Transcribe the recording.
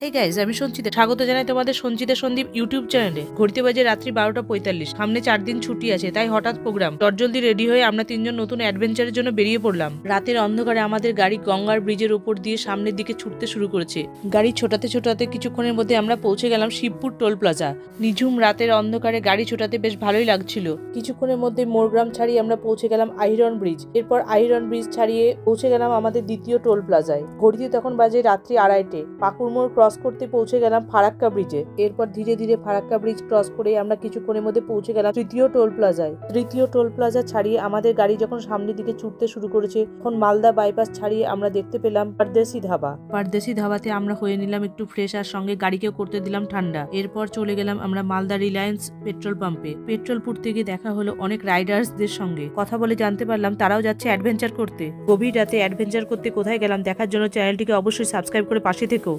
এই গাইজ, আমি সঞ্চিতা। স্বাগত জানাই তোমাদের সঞ্চিতা সন্দীপ ইউটিউব চ্যানেলে। ঘড়িতে বাজে রাত্রি 12:45। সামনে 4 দিন ছুটি আছে, তাই হঠাৎ প্রোগ্রাম। চটজলদি রেডি হয়ে আমরা তিনজন নতুন অ্যাডভেঞ্চারের জন্য বেরিয়ে পড়লাম। রাতের অন্ধকারে আমাদের গাড়ি গঙ্গার ব্রিজের উপর দিয়ে সামনের দিকে ছুটতে শুরু করেছে। গাড়ি ছোটাতে ছোটাতে কিছুক্ষণের মধ্যে আমরা পৌঁছে গেলাম শিবপুর টোল প্লাজা। নিঝুম রাতের অন্ধকারে গাড়ি ছোটাতে বেশ ভালোই লাগছিল। কিছুক্ষণের মধ্যে মোরগ্রাম ছাড়িয়ে আমরা পৌঁছে গেলাম আহিরন ব্রিজ। এরপর আহিরন ব্রিজ ছাড়িয়ে পৌঁছে গেলাম আমাদের দ্বিতীয় টোল প্লাজায়। ঘড়িতে তখন বাজে রাত্রি 2:30। পাকুড় মোড় ক্রস করতে পৌঁছে গেলাম ফারাক্কা ব্রিজে। এরপর ধীরে ধীরে ফারাক্কা ব্রিজ ক্রস করে আমরা কিছুক্ষণের মধ্যে পৌঁছে গেলাম তৃতীয় টোল প্লাজায়। তৃতীয় টোল প্লাজা ছাড়িয়ে আমাদের গাড়ি যখন সামনের দিকে ছুটতে শুরু করেছে, তখন মালদা বাইপাস ছাড়িয়ে আমরা দেখতে পেলাম পারদেশি ধাবা। পারদেশি ধাবাতে আমরা হয়ে নিলাম একটু ফ্রেশ, আর সঙ্গে গাড়িকেও করতে দিলাম ঠান্ডা। এরপর চলে গেলাম আমরা মালদা রিলায়েন্স পেট্রোল পাম্পে। পেট্রোল পুড়তে গিয়ে দেখা হলো অনেক রাইডার্সদের সঙ্গে। কথা বলে জানতে পারলাম তারাও যাচ্ছে অ্যাডভেঞ্চার করতে। গভীর রাতে অ্যাডভেঞ্চার করতে কোথায় গেলাম দেখার জন্য চ্যানেলটিকে অবশ্যই সাবস্ক্রাইব করে পাশে থেকো।